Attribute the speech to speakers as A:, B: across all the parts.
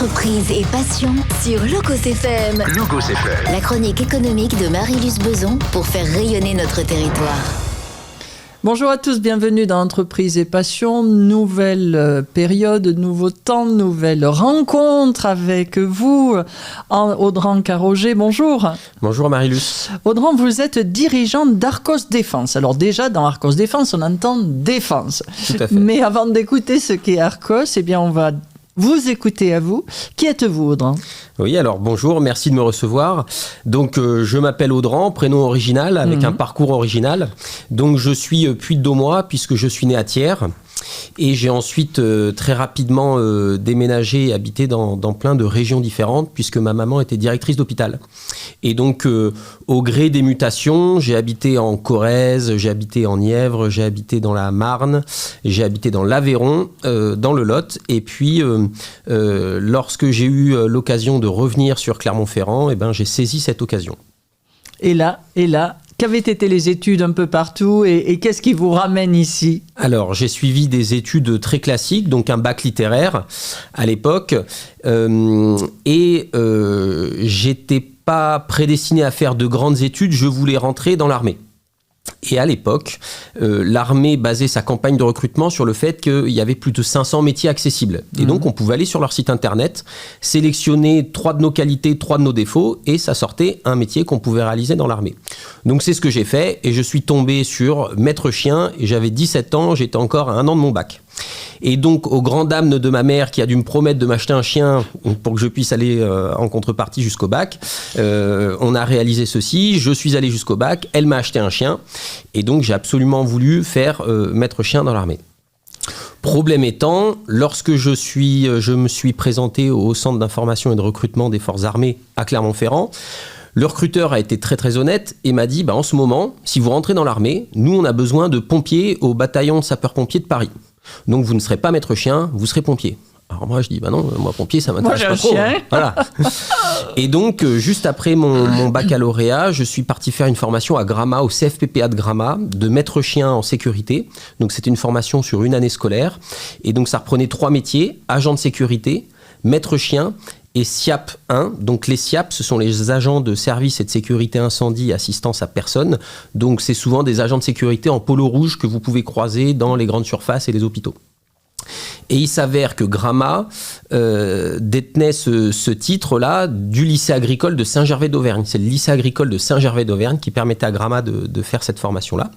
A: Entreprise et passion sur Logos FM.
B: Logos FM.
A: La chronique économique de Marie-Luce Beson pour faire rayonner notre territoire.
C: Bonjour à tous, bienvenue dans Entreprise et Passion. Nouvelle période, nouveau temps, nouvelle rencontre avec vous. Audran Carroger, bonjour.
D: Bonjour Marie-Luce.
C: Audran, vous êtes dirigeant d'Arcos Défense. Alors déjà, dans Arcos Défense, on entend défense.
D: Tout à fait.
C: Mais avant d'écouter ce qu'est Arcos, eh bien, on va vous écouter à vous. Qui êtes-vous, Audran ?
D: Oui, alors bonjour, merci de me recevoir. Donc, je m'appelle Audran, prénom original, avec un parcours original. Donc, je suis puy-de-Dômois, puisque je suis né à Thiers. Et j'ai ensuite très rapidement déménagé et habité dans plein de régions différentes, puisque ma maman était directrice d'hôpital. Et donc, au gré des mutations, j'ai habité en Corrèze, j'ai habité en Nièvre, j'ai habité dans la Marne, j'ai habité dans l'Aveyron, dans le Lot. Et puis, lorsque j'ai eu l'occasion de revenir sur Clermont-Ferrand, eh ben, j'ai saisi cette occasion.
C: Et là, qu'avaient été les études un peu partout et qu'est-ce qui vous ramène ici ?
D: Alors, j'ai suivi des études très classiques, donc un bac littéraire à l'époque, et j'étais pas prédestiné à faire de grandes études, je voulais rentrer dans l'armée. Et à l'époque, l'armée basait sa campagne de recrutement sur le fait qu'il y avait plus de 500 métiers accessibles. Et donc, on pouvait aller sur leur site internet, sélectionner 3 de nos qualités, 3 de nos défauts, et ça sortait un métier qu'on pouvait réaliser dans l'armée. Donc, c'est ce que j'ai fait, et je suis tombé sur maître chien, et j'avais 17 ans, j'étais encore à 1 an de mon bac. Et donc, aux grandes dames de ma mère qui a dû me promettre de m'acheter un chien pour que je puisse aller en contrepartie jusqu'au bac, on a réalisé ceci. Je suis allé jusqu'au bac, elle m'a acheté un chien. Et donc, j'ai absolument voulu faire maître chien dans l'armée. Problème étant, lorsque je me suis présenté au centre d'information et de recrutement des forces armées à Clermont-Ferrand, le recruteur a été très très honnête et m'a dit en ce moment, si vous rentrez dans l'armée, nous on a besoin de pompiers au bataillon de sapeurs-pompiers de Paris. Donc vous ne serez pas maître chien, vous serez pompier. Alors moi je dis non, moi pompier ça m'intéresse pas trop.
C: Chien.
D: Voilà. Et donc juste après mon baccalauréat, je suis parti faire une formation à Gramat, au CFPPA de Gramat, de maître chien en sécurité. Donc c'était une formation sur une année scolaire. Et donc ça reprenait 3 métiers, agent de sécurité, maître chien et SIAP 1. Donc les SIAP, ce sont les agents de service et de sécurité incendie et assistance à personne. Donc c'est souvent des agents de sécurité en polo rouge que vous pouvez croiser dans les grandes surfaces et les hôpitaux. Et il s'avère que Gramat détenait ce titre-là du lycée agricole de Saint-Gervais d'Auvergne. C'est le lycée agricole de Saint-Gervais d'Auvergne qui permettait à Gramat de faire cette formation-là.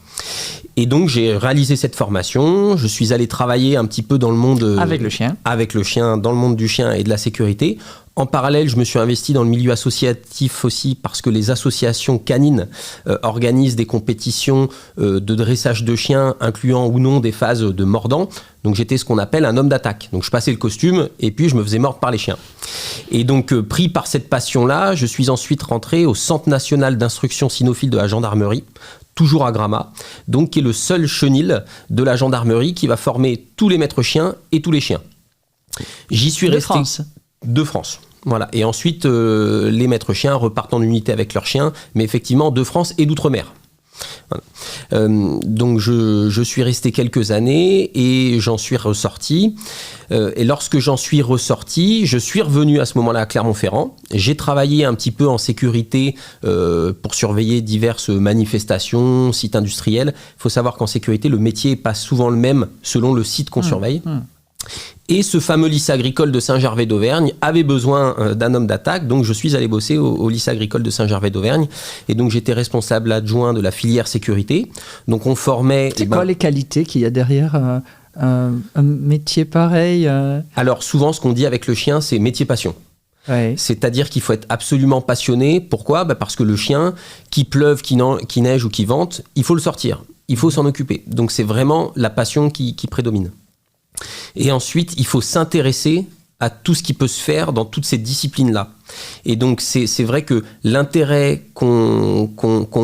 D: Et donc j'ai réalisé cette formation, je suis allé travailler un petit peu dans le monde...
C: Avec le chien.
D: Avec le chien, dans le monde du chien et de la sécurité. En parallèle, je me suis investi dans le milieu associatif aussi parce que les associations canines organisent des compétitions de dressage de chiens, incluant ou non des phases de mordant. Donc j'étais ce qu'on appelle un homme d'attaque. Donc je passais le costume et puis je me faisais mordre par les chiens. Et donc pris par cette passion-là, je suis ensuite rentré au Centre national d'instruction cynophile de la gendarmerie, toujours à Gramat, donc qui est le seul chenil de la gendarmerie qui va former tous les maîtres chiens et tous les chiens. J'y suis resté... De France. Voilà. Et ensuite, les maîtres chiens repartent en unité avec leurs chiens, mais effectivement de France et d'outre-mer. Voilà. Donc je suis resté quelques années et j'en suis ressorti. Et lorsque j'en suis ressorti, je suis revenu à ce moment-là à Clermont-Ferrand. J'ai travaillé un petit peu en sécurité pour surveiller diverses manifestations, sites industriels. Il faut savoir qu'en sécurité, le métier n'est pas souvent le même selon le site qu'on surveille. Et ce fameux lycée agricole de Saint-Gervais d'Auvergne avait besoin d'un homme d'attaque, donc je suis allé bosser au lycée agricole de Saint-Gervais d'Auvergne. Et donc j'étais responsable adjoint de la filière sécurité. Donc on formait...
C: C'est quoi les qualités qu'il y a derrière un métier pareil
D: Alors souvent ce qu'on dit avec le chien, c'est métier passion.
C: Ouais.
D: C'est-à-dire qu'il faut être absolument passionné. Pourquoi ? Parce que le chien, qu'il pleuve, qu'il neige ou qu'il vente, il faut le sortir. Il faut s'en occuper. Donc c'est vraiment la passion qui prédomine. Et ensuite, il faut s'intéresser à tout ce qui peut se faire dans toutes ces disciplines-là. Et donc, c'est vrai que l'intérêt qu'on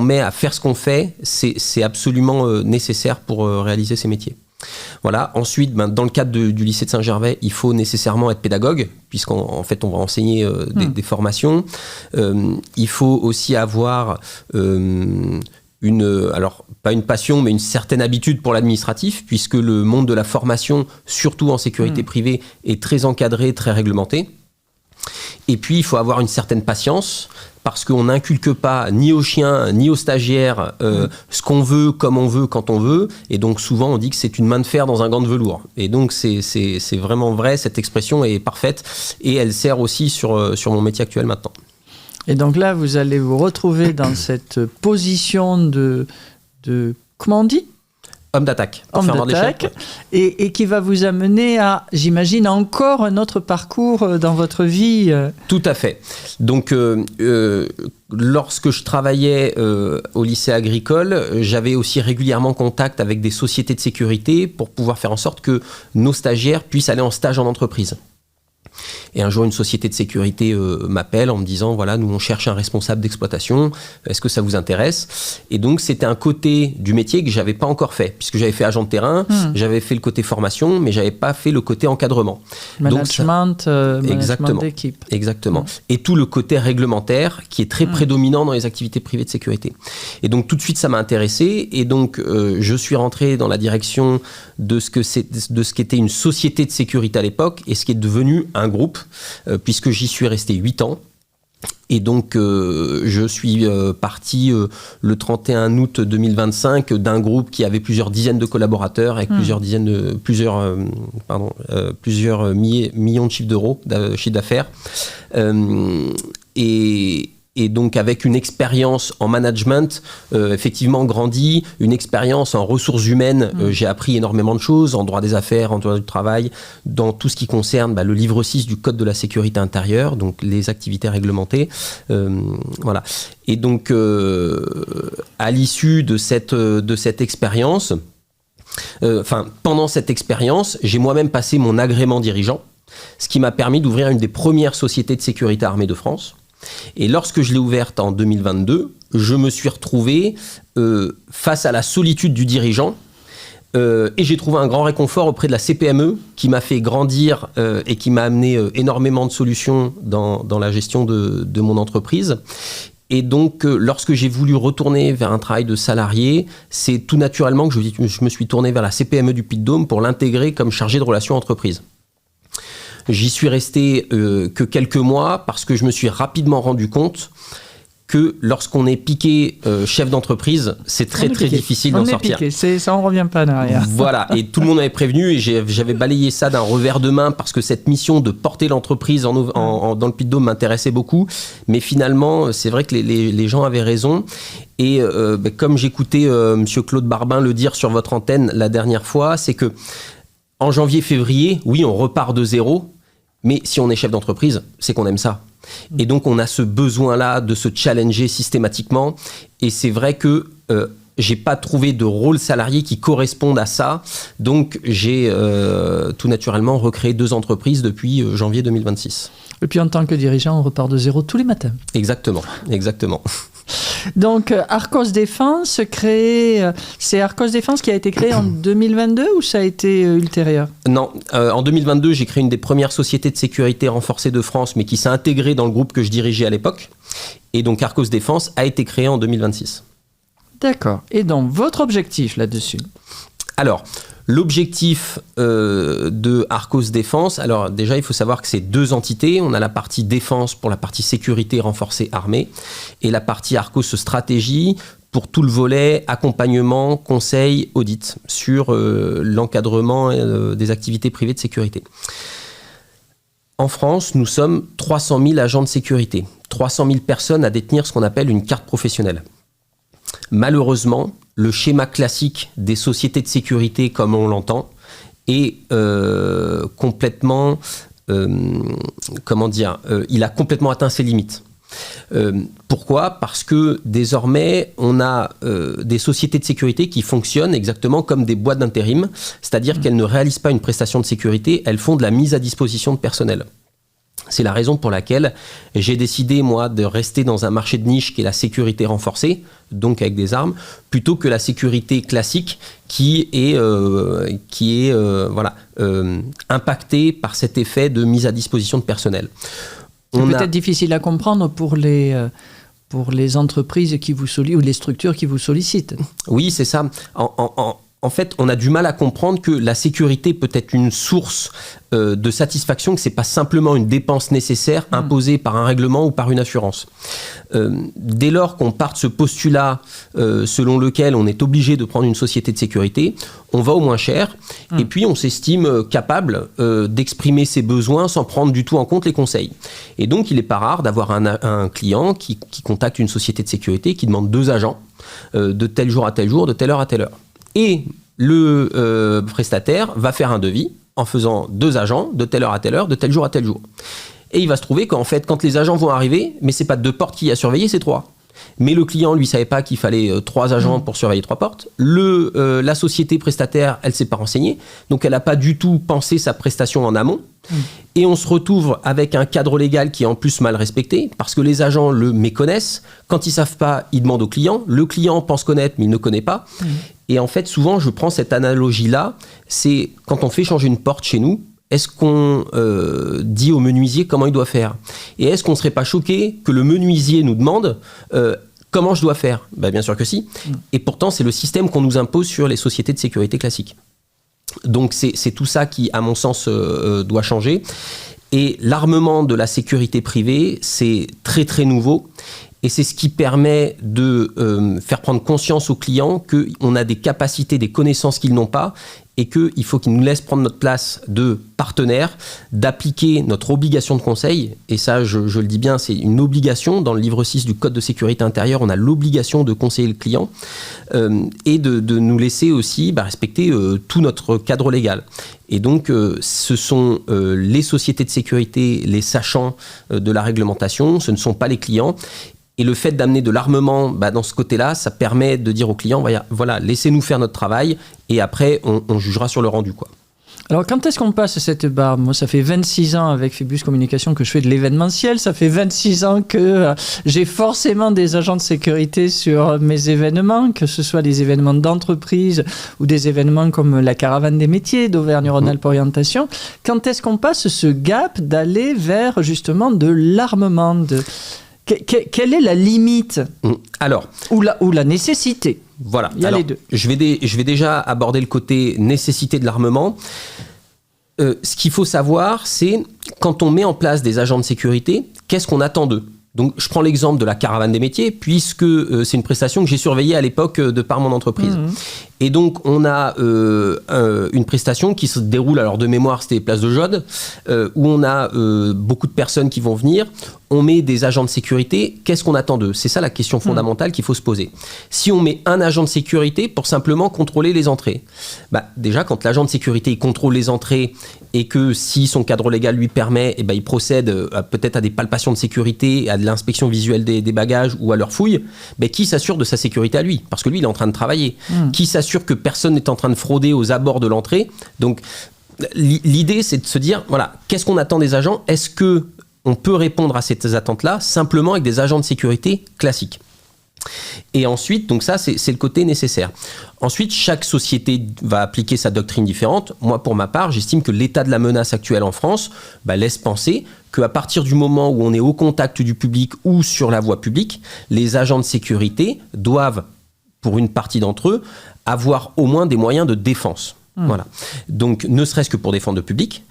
D: met à faire ce qu'on fait, c'est absolument nécessaire pour réaliser ces métiers. Voilà. Ensuite, dans le cadre du lycée de Saint-Gervais, il faut nécessairement être pédagogue, puisqu'en fait, on va enseigner des formations. Il faut aussi avoir alors pas une passion, mais une certaine habitude pour l'administratif, puisque le monde de la formation, surtout en sécurité privée, est très encadré, très réglementé. Et puis, il faut avoir une certaine patience, parce qu'on n'inculque pas ni aux chiens, ni aux stagiaires ce qu'on veut, comme on veut, quand on veut. Et donc, souvent, on dit que c'est une main de fer dans un gant de velours. Et donc, c'est vraiment vrai, cette expression est parfaite. Et elle sert aussi sur mon métier actuel maintenant.
C: Et donc là, vous allez vous retrouver dans cette position de comment on dit ?
D: Homme d'attaque.
C: Homme d'attaque, et qui va vous amener à, j'imagine, encore un autre parcours dans votre vie.
D: Tout à fait. Donc, lorsque je travaillais au lycée agricole, j'avais aussi régulièrement contact avec des sociétés de sécurité pour pouvoir faire en sorte que nos stagiaires puissent aller en stage en entreprise. Et un jour, une société de sécurité m'appelle en me disant, voilà, nous on cherche un responsable d'exploitation, est-ce que ça vous intéresse ? Et donc, c'était un côté du métier que j'avais pas encore fait, puisque j'avais fait agent de terrain, j'avais fait le côté formation, mais j'avais pas fait le côté encadrement.
C: Management d'équipe.
D: Exactement. Et tout le côté réglementaire qui est très prédominant dans les activités privées de sécurité. Et donc, tout de suite, ça m'a intéressé. Et donc, je suis rentré dans la direction de ce qu'était une société de sécurité à l'époque et ce qui est devenu un groupe, puisque j'y suis resté 8 ans. Et donc, je suis parti le 31 août 2025 d'un groupe qui avait plusieurs dizaines de collaborateurs avec plusieurs millions de chiffres d'euros, chiffre d'affaires. Et donc, avec une expérience en management effectivement grandie, une expérience en ressources humaines, j'ai appris énormément de choses, en droit des affaires, en droit du travail, dans tout ce qui concerne le livre 6 du Code de la sécurité intérieure, donc les activités réglementées. Voilà. Et donc, à l'issue de cette expérience, pendant cette expérience, j'ai moi-même passé mon agrément dirigeant, ce qui m'a permis d'ouvrir une des premières sociétés de sécurité armée de France. Et lorsque je l'ai ouverte en 2022, je me suis retrouvé face à la solitude du dirigeant et j'ai trouvé un grand réconfort auprès de la CPME qui m'a fait grandir et qui m'a amené énormément de solutions dans la gestion de mon entreprise. Et donc, lorsque j'ai voulu retourner vers un travail de salarié, c'est tout naturellement que je me suis tourné vers la CPME du Puy-de-Dôme pour l'intégrer comme chargé de relations entreprises. J'y suis resté que quelques mois parce que je me suis rapidement rendu compte que lorsqu'on est piqué chef d'entreprise, c'est très difficile d'en sortir.
C: Ça, on ne revient pas en arrière.
D: Voilà, et tout le monde m'avait prévenu et j'avais balayé ça d'un revers de main parce que cette mission de porter l'entreprise dans le Puy-de-Dôme m'intéressait beaucoup. Mais finalement, c'est vrai que les gens avaient raison. Et comme j'écoutais monsieur Claude Barbin le dire sur votre antenne la dernière fois, c'est que en janvier-février, oui, on repart de zéro, mais si on est chef d'entreprise, c'est qu'on aime ça. Et donc, on a ce besoin-là de se challenger systématiquement. Et c'est vrai que j'ai pas trouvé de rôle salarié qui corresponde à ça. Donc, j'ai tout naturellement recréé 2 entreprises depuis janvier 2026.
C: Et puis, en tant que dirigeant, on repart de zéro tous les matins.
D: Exactement.
C: Donc, Arcos Défense, c'est Arcos Défense qui a été créé en 2022 ou ça a été ultérieur ?
D: Non, en 2022, j'ai créé une des premières sociétés de sécurité renforcée de France, mais qui s'est intégrée dans le groupe que je dirigeais à l'époque. Et donc, Arcos Défense a été créé en 2026.
C: D'accord. Et donc, votre objectif là-dessus ?
D: Alors, l'objectif de Arcos Défense, alors déjà, il faut savoir que c'est 2 entités. On a la partie défense pour la partie sécurité renforcée armée et la partie Arcos Stratégie pour tout le volet accompagnement, conseil, audit sur l'encadrement des activités privées de sécurité. En France, nous sommes 300 000 agents de sécurité, 300 000 personnes à détenir ce qu'on appelle une carte professionnelle. Malheureusement, le schéma classique des sociétés de sécurité comme on l'entend est complètement, il a complètement atteint ses limites. Pourquoi ? Parce que désormais, on a des sociétés de sécurité qui fonctionnent exactement comme des boîtes d'intérim, c'est-à-dire qu'elles ne réalisent pas une prestation de sécurité, elles font de la mise à disposition de personnel. C'est la raison pour laquelle j'ai décidé, moi, de rester dans un marché de niche qui est la sécurité renforcée, donc avec des armes, plutôt que la sécurité classique qui est impactée par cet effet de mise à disposition de personnel.
C: C'est peut-être difficile à comprendre pour les entreprises qui vous sollicitent, ou les structures qui vous sollicitent.
D: Oui, c'est ça. en fait, on a du mal à comprendre que la sécurité peut être une source de satisfaction, que c'est pas simplement une dépense nécessaire imposée par un règlement ou par une assurance. Dès lors qu'on part de ce postulat selon lequel on est obligé de prendre une société de sécurité, on va au moins cher et puis on s'estime capable d'exprimer ses besoins sans prendre du tout en compte les conseils. Et donc, il n'est pas rare d'avoir un client qui contacte une société de sécurité qui demande 2 agents de tel jour à tel jour, de telle heure à telle heure. Et le prestataire va faire un devis en faisant 2 agents de telle heure à telle heure, de tel jour à tel jour. Et il va se trouver qu'en fait, quand les agents vont arriver, mais c'est pas 2 portes qui a surveillé, c'est 3. Mais le client, lui, savait pas qu'il fallait 3 agents pour surveiller 3 portes. La société prestataire, elle s'est pas renseignée. Donc, elle n'a pas du tout pensé sa prestation en amont. Et on se retrouve avec un cadre légal qui est en plus mal respecté parce que les agents le méconnaissent. Quand ils savent pas, ils demandent au client. Le client pense connaître, mais il ne connaît pas. Et en fait, souvent, je prends cette analogie-là. C'est quand on fait changer une porte chez nous, est-ce qu'on dit au menuisier comment il doit faire? Et est-ce qu'on ne serait pas choqué que le menuisier nous demande comment je dois faire? Bien sûr que si. Et pourtant, c'est le système qu'on nous impose sur les sociétés de sécurité classiques. Donc, c'est tout ça qui, à mon sens, doit changer. Et l'armement de la sécurité privée, c'est très, très nouveau. Et c'est ce qui permet de faire prendre conscience aux clients qu'on a des capacités, des connaissances qu'ils n'ont pas et qu'il faut qu'ils nous laissent prendre notre place de partenaire, d'appliquer notre obligation de conseil. Et ça, je le dis bien, c'est une obligation. Dans le livre 6 du Code de sécurité intérieure, on a l'obligation de conseiller le client et de nous laisser aussi respecter tout notre cadre légal. Et donc, ce sont les sociétés de sécurité, les sachants de la réglementation, ce ne sont pas les clients. Et le fait d'amener de l'armement dans ce côté-là, ça permet de dire aux clients, voilà, laissez-nous faire notre travail et après, on jugera sur le rendu, quoi.
C: Alors, quand est-ce qu'on passe cette barre? Moi, ça fait 26 ans avec Phébus Communication que je fais de l'événementiel. Ça fait 26 ans que j'ai forcément des agents de sécurité sur mes événements, que ce soit des événements d'entreprise ou des événements comme la Caravane des métiers d'Auvergne-Rhône-Alpes Orientation. Quand est-ce qu'on passe ce gap d'aller vers, justement, de l'armement Quelle est la limite?
D: Alors,
C: ou la nécessité?
D: Voilà.
C: Il y a les deux.
D: Je vais déjà aborder le côté nécessité de l'armement. Ce qu'il faut savoir, c'est quand on met en place des agents de sécurité, qu'est-ce qu'on attend d'eux? Donc, je prends l'exemple de la Caravane des métiers, puisque c'est une prestation que j'ai surveillée à l'époque de par mon entreprise. Et donc, on a une prestation qui se déroule, alors de mémoire, c'était Place de Jaude, où on a beaucoup de personnes qui vont venir. On met des agents de sécurité. Qu'est-ce qu'on attend d'eux? C'est ça la question fondamentale qu'il faut se poser. Si on met un agent de sécurité pour simplement contrôler les entrées, déjà, quand l'agent de sécurité il contrôle les entrées et que si son cadre légal lui permet, il procède peut-être à des palpations de sécurité, à de l'inspection visuelle des bagages ou à leur fouille, qui s'assure de sa sécurité à lui? Parce que lui, il est en train de travailler. Qui s'assure que personne n'est en train de frauder aux abords de l'entrée? Donc, l'idée, c'est de se dire, voilà, qu'est-ce qu'on attend des agents? Est-ce que on peut répondre à ces attentes-là simplement avec des agents de sécurité classiques? Et ensuite, donc ça, c'est le côté nécessaire. Ensuite, chaque société va appliquer sa doctrine différente. Moi, pour ma part, j'estime que l'état de la menace actuelle en France laisse penser qu'à partir du moment où on est au contact du public ou sur la voie publique, les agents de sécurité doivent, pour une partie d'entre eux, avoir au moins des moyens de défense. Voilà. Donc, ne serait-ce que pour défendre le public,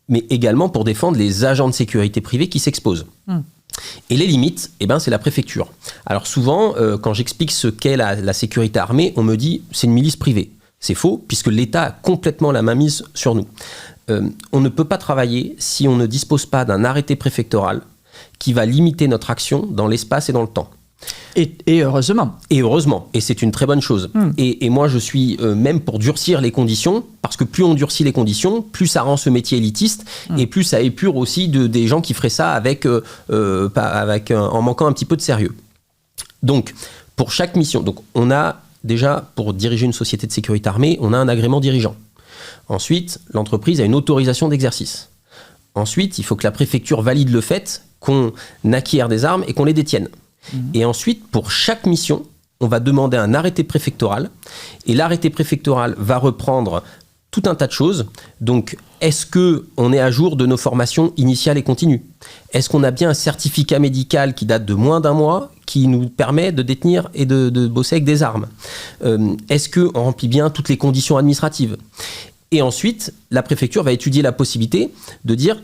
D: mais également pour défendre les agents de sécurité privés qui s'exposent. Et les limites, c'est la préfecture. Alors souvent, quand j'explique ce qu'est la sécurité armée, on me dit c'est une milice privée. C'est faux, puisque l'État a complètement la mainmise sur nous. On ne peut pas travailler si on ne dispose pas d'un arrêté préfectoral qui va limiter notre action dans l'espace et dans le temps.
C: Et heureusement.
D: Et heureusement. Et c'est une très bonne chose. Et moi, je suis même pour durcir les conditions, parce que plus on durcit les conditions, plus ça rend ce métier élitiste, et plus ça épure aussi des gens qui feraient ça en manquant un petit peu de sérieux. Donc, pour chaque mission, donc on a déjà, pour diriger une société de sécurité armée, on a un agrément dirigeant. Ensuite, l'entreprise a une autorisation d'exercice. Ensuite, il faut que la préfecture valide le fait qu'on acquiert des armes et qu'on les détienne. Et ensuite, pour chaque mission, on va demander un arrêté préfectoral. Et l'arrêté préfectoral va reprendre tout un tas de choses. Donc, est-ce qu'on est à jour de nos formations initiales et continues? Est-ce qu'on a bien un certificat médical qui date de moins d'1 mois, qui nous permet de détenir et de bosser avec des armes? Est-ce qu'on remplit bien toutes les conditions administratives? Et ensuite, la préfecture va étudier la possibilité de dire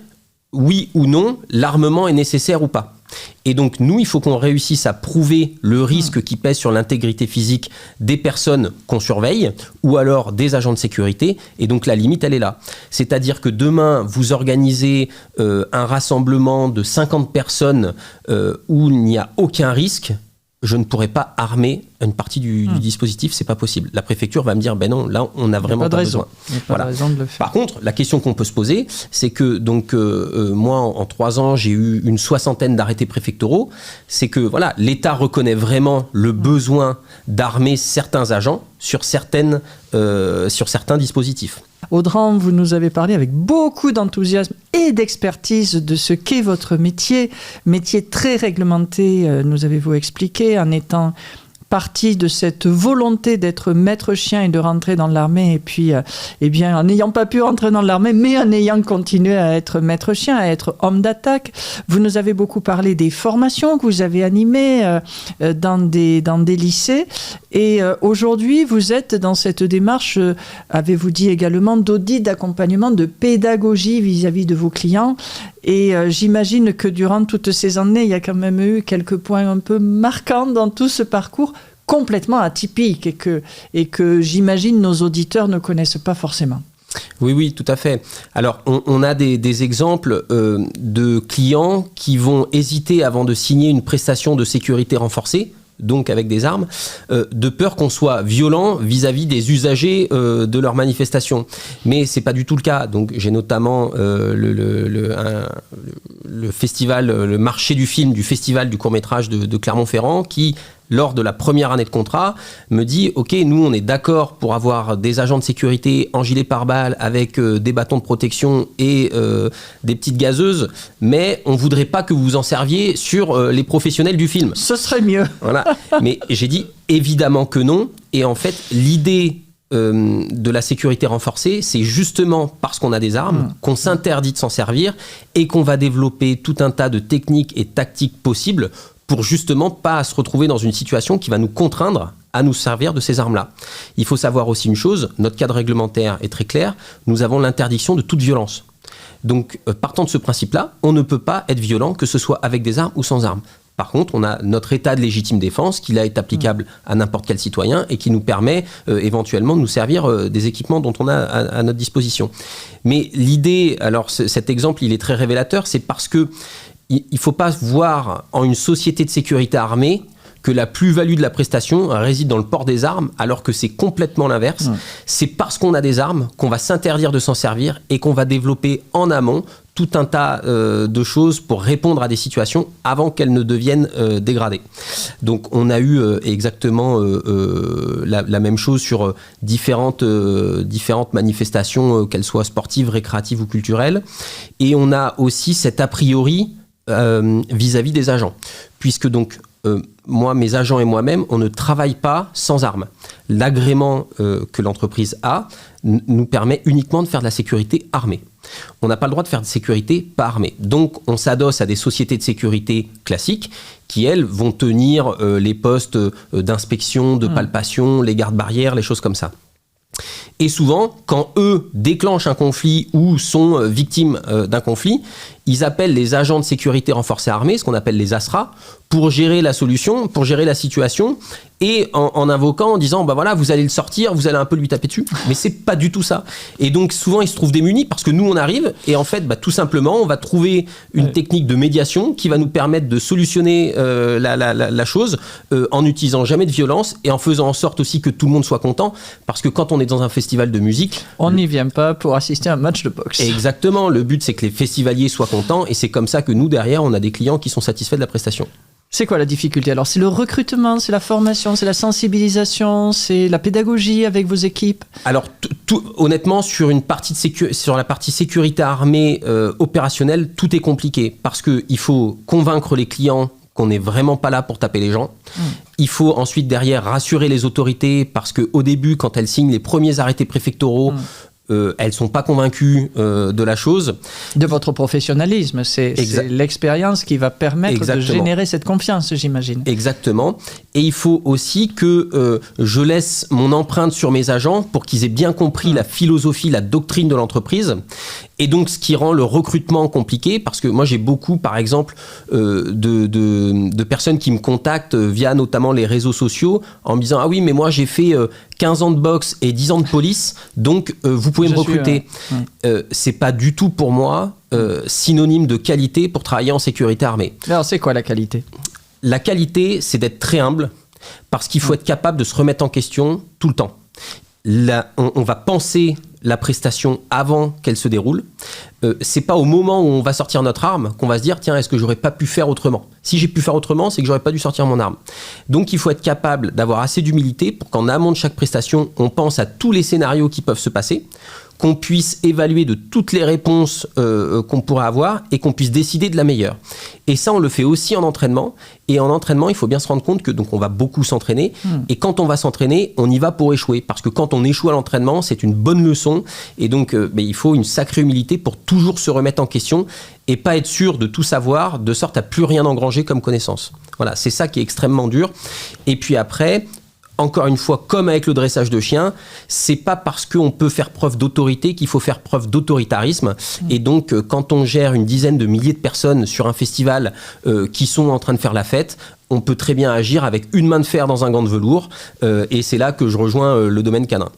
D: oui ou non, l'armement est nécessaire ou pas. Et donc, nous, il faut qu'on réussisse à prouver le risque qui pèse sur l'intégrité physique des personnes qu'on surveille ou alors des agents de sécurité. Et donc, la limite, elle est là. C'est-à-dire que demain, vous organisez un rassemblement de 50 personnes où il n'y a aucun risque. Je ne pourrais pas armer une partie du dispositif, c'est pas possible. La préfecture va me dire, ben non, là, on n'a vraiment pas besoin.
C: Il n'y a pas de raison de le faire.
D: Par contre, la question qu'on peut se poser, c'est que donc moi, en 3 ans, j'ai eu une 60aine d'arrêtés préfectoraux. C'est que voilà, l'État reconnaît vraiment le besoin d'armer certains agents sur certains dispositifs.
C: Audran, vous nous avez parlé avec beaucoup d'enthousiasme et d'expertise de ce qu'est votre métier très réglementé, nous avez-vous expliqué, en étant partie de cette volonté d'être maître chien et de rentrer dans l'armée, et puis en n'ayant pas pu rentrer dans l'armée, mais en ayant continué à être maître chien, à être homme d'attaque. Vous nous avez beaucoup parlé des formations que vous avez animées dans des lycées, et aujourd'hui vous êtes dans cette démarche, avez-vous dit également, d'audit, d'accompagnement, de pédagogie vis-à-vis de vos clients. Et j'imagine que durant toutes ces années, il y a quand même eu quelques points un peu marquants dans tout ce parcours complètement atypique et que j'imagine nos auditeurs ne connaissent pas forcément.
D: Oui, tout à fait. Alors, on a des exemples de clients qui vont hésiter avant de signer une prestation de sécurité renforcée, donc avec des armes, de peur qu'on soit violent vis-à-vis des usagers de leur manifestation. Mais c'est pas du tout le cas. Donc j'ai notamment le festival, le marché du film du festival du court-métrage de Clermont-Ferrand qui, lors de la première année de contrat, me dit « Ok, nous, on est d'accord pour avoir des agents de sécurité en gilet pare-balles avec des bâtons de protection et des petites gazeuses, mais on ne voudrait pas que vous en serviez sur les professionnels du film. »
C: Ce serait mieux.
D: Voilà. Mais j'ai dit évidemment que non. Et en fait, l'idée de la sécurité renforcée, c'est justement parce qu'on a des armes qu'on s'interdit de s'en servir et qu'on va développer tout un tas de techniques et tactiques possibles pour justement pas se retrouver dans une situation qui va nous contraindre à nous servir de ces armes-là. Il faut savoir aussi une chose, notre cadre réglementaire est très clair, nous avons l'interdiction de toute violence. Donc, partant de ce principe-là, on ne peut pas être violent, que ce soit avec des armes ou sans armes. Par contre, on a notre état de légitime défense qui là est applicable à n'importe quel citoyen et qui nous permet éventuellement de nous servir des équipements dont on a à notre disposition. Mais l'idée, alors cet exemple, il est très révélateur, c'est parce que il ne faut pas voir en une société de sécurité armée que la plus-value de la prestation réside dans le port des armes, alors que c'est complètement l'inverse. C'est parce qu'on a des armes qu'on va s'interdire de s'en servir et qu'on va développer en amont tout un tas de choses pour répondre à des situations avant qu'elles ne deviennent dégradées. Donc on a eu exactement la même chose sur différentes manifestations, qu'elles soient sportives, récréatives ou culturelles. Et on a aussi cet a priori vis-à-vis des agents. Puisque donc, moi, mes agents et moi-même, on ne travaille pas sans armes. L'agrément que l'entreprise a nous permet uniquement de faire de la sécurité armée. On n'a pas le droit de faire de sécurité pas armée. Donc, on s'adosse à des sociétés de sécurité classiques qui, elles, vont tenir les postes d'inspection, de palpation, les gardes-barrières, les choses comme ça. Et souvent, quand eux déclenchent un conflit ou sont victimes d'un conflit, ils appellent les agents de sécurité renforcée armée, ce qu'on appelle les ASRA, pour gérer la solution, pour gérer la situation, et en invoquant, en disant, bah voilà, vous allez le sortir, vous allez un peu lui taper dessus. Mais c'est pas du tout ça. Et donc, souvent, ils se trouvent démunis parce que nous, on arrive, et en fait, bah, tout simplement, on va trouver une technique de médiation qui va nous permettre de solutionner la chose en n'utilisant jamais de violence et en faisant en sorte aussi que tout le monde soit content, parce que quand on est dans un festival de musique...
C: On n'y vient pas pour assister à un match de boxe.
D: Exactement. Le but, c'est que les festivaliers soient contents, et c'est comme ça que nous, derrière, on a des clients qui sont satisfaits de la prestation.
C: C'est quoi la difficulté? Alors, c'est le recrutement, c'est la formation, c'est la sensibilisation, c'est la pédagogie avec vos équipes? Alors,
D: honnêtement, sur la partie sécurité armée opérationnelle, tout est compliqué parce qu'il faut convaincre les clients qu'on n'est vraiment pas là pour taper les gens. Il faut ensuite, derrière, rassurer les autorités parce qu'au début, quand elles signent les premiers arrêtés préfectoraux, elles sont pas convaincues de la chose.
C: De votre professionnalisme, c'est l'expérience qui va permettre de générer cette confiance, j'imagine.
D: Exactement. Et il faut aussi que je laisse mon empreinte sur mes agents pour qu'ils aient bien compris la philosophie, la doctrine de l'entreprise. Et donc, ce qui rend le recrutement compliqué, parce que moi, j'ai beaucoup, par exemple, de personnes qui me contactent via notamment les réseaux sociaux en me disant « Ah oui, mais moi, j'ai fait 15 ans de boxe et 10 ans de police, donc vous pouvez me recruter. » C'est pas du tout pour moi synonyme de qualité pour travailler en sécurité armée.
C: Alors, c'est quoi la qualité ?
D: La qualité, c'est d'être très humble, parce qu'il faut être capable de se remettre en question tout le temps. Là, on va penser la prestation avant qu'elle se déroule. C'est pas au moment où on va sortir notre arme qu'on va se dire tiens, est-ce que j'aurais pas pu faire autrement ? Si j'ai pu faire autrement, c'est que j'aurais pas dû sortir mon arme. Donc il faut être capable d'avoir assez d'humilité pour qu'en amont de chaque prestation, on pense à tous les scénarios qui peuvent se passer, qu'on puisse évaluer de toutes les réponses qu'on pourrait avoir et qu'on puisse décider de la meilleure. Et ça, on le fait aussi en entraînement. Et en entraînement, il faut bien se rendre compte que donc on va beaucoup s'entraîner. Et quand on va s'entraîner, on y va pour échouer. Parce que quand on échoue à l'entraînement, c'est une bonne leçon. Et donc, il faut une sacrée humilité pour toujours se remettre en question et pas être sûr de tout savoir, de sorte à plus rien engranger comme connaissance. Voilà, c'est ça qui est extrêmement dur. Et puis après, encore une fois, comme avec le dressage de chiens, c'est pas parce qu'on peut faire preuve d'autorité qu'il faut faire preuve d'autoritarisme. Et donc, quand on gère une dizaine de milliers de personnes sur un festival qui sont en train de faire la fête, on peut très bien agir avec une main de fer dans un gant de velours. Et c'est là que je rejoins le domaine canin.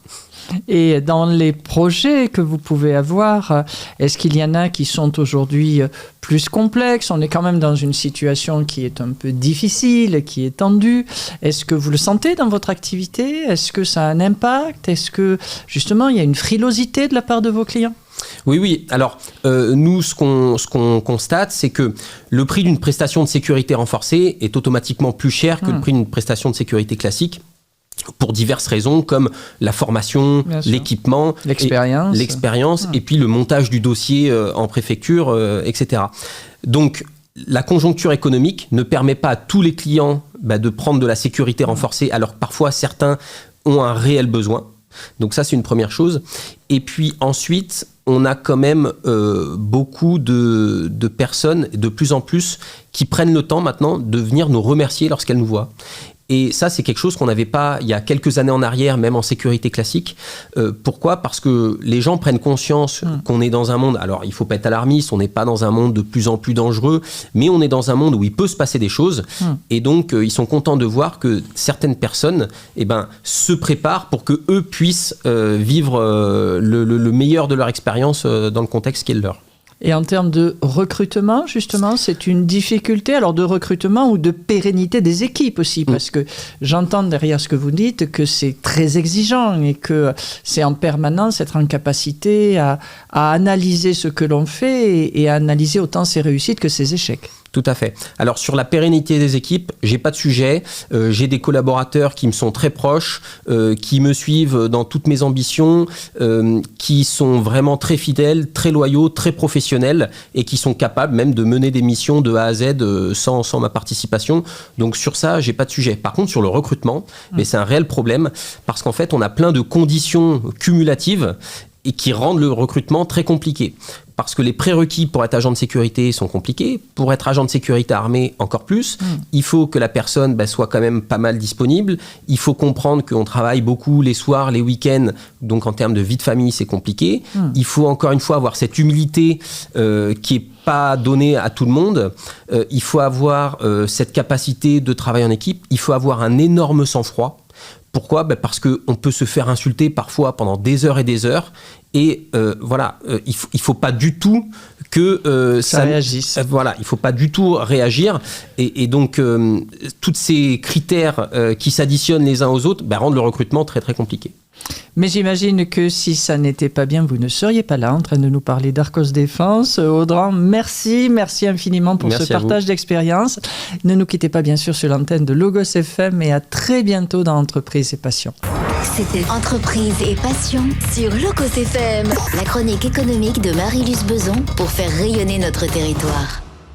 C: Et dans les projets que vous pouvez avoir, est-ce qu'il y en a qui sont aujourd'hui plus complexes ? On est quand même dans une situation qui est un peu difficile, qui est tendue. Est-ce que vous le sentez dans votre activité ? Est-ce que ça a un impact ? Est-ce que, justement, il y a une frilosité de la part de vos clients ?
D: Oui. Alors, nous, ce qu'on constate, c'est que le prix d'une prestation de sécurité renforcée est automatiquement plus cher que le prix d'une prestation de sécurité classique. Pour diverses raisons, comme la formation, l'équipement, l'expérience et puis le montage du dossier en préfecture, etc. Donc, la conjoncture économique ne permet pas à tous les clients de prendre de la sécurité renforcée, alors que parfois certains ont un réel besoin. Donc ça, c'est une première chose. Et puis ensuite, on a quand même beaucoup de personnes, de plus en plus, qui prennent le temps maintenant de venir nous remercier lorsqu'elles nous voient. Et ça, c'est quelque chose qu'on n'avait pas il y a quelques années en arrière, même en sécurité classique. Pourquoi ? Parce que les gens prennent conscience qu'on est dans un monde... Alors, il ne faut pas être alarmiste, on n'est pas dans un monde de plus en plus dangereux, mais on est dans un monde où il peut se passer des choses. Et donc, ils sont contents de voir que certaines personnes se préparent pour qu'eux puissent vivre le meilleur de leur expérience dans le contexte qui est le leur.
C: Et en termes de recrutement, justement, c'est une difficulté, alors de recrutement ou de pérennité des équipes aussi, parce que j'entends derrière ce que vous dites que c'est très exigeant et que c'est en permanence être en capacité à analyser ce que l'on fait et à analyser autant ses réussites que ses échecs.
D: Tout à fait. Alors sur la pérennité des équipes, j'ai pas de sujet. J'ai des collaborateurs qui me sont très proches, qui me suivent dans toutes mes ambitions, qui sont vraiment très fidèles, très loyaux, très professionnels et qui sont capables même de mener des missions de A à Z sans ma participation. Donc sur ça, j'ai pas de sujet. Par contre, sur le recrutement, mais c'est un réel problème parce qu'en fait, on a plein de conditions cumulatives et qui rendent le recrutement très compliqué. Parce que les prérequis pour être agent de sécurité sont compliqués. Pour être agent de sécurité armée, encore plus. Il faut que la personne soit quand même pas mal disponible. Il faut comprendre qu'on travaille beaucoup les soirs, les week-ends. Donc en termes de vie de famille, c'est compliqué. Il faut encore une fois avoir cette humilité qui est pas donnée à tout le monde. Il faut avoir cette capacité de travail en équipe. Il faut avoir un énorme sang-froid. Pourquoi ? Parce qu'on peut se faire insulter parfois pendant des heures et des heures. Et il faut pas du tout que
C: ça réagisse.
D: Il faut pas du tout réagir. Et donc, tous ces critères qui s'additionnent les uns aux autres rendent le recrutement très, très compliqué.
C: Mais j'imagine que si ça n'était pas bien, vous ne seriez pas là en train de nous parler d'Arcos Défense. Audran, merci infiniment pour ce partage d'expérience. Ne nous quittez pas bien sûr sur l'antenne de Logos FM et à très bientôt dans Entreprise et Passion.
A: C'était Entreprise et Passion sur Logos FM, la chronique économique de Marie-Luce Beson pour faire rayonner notre territoire.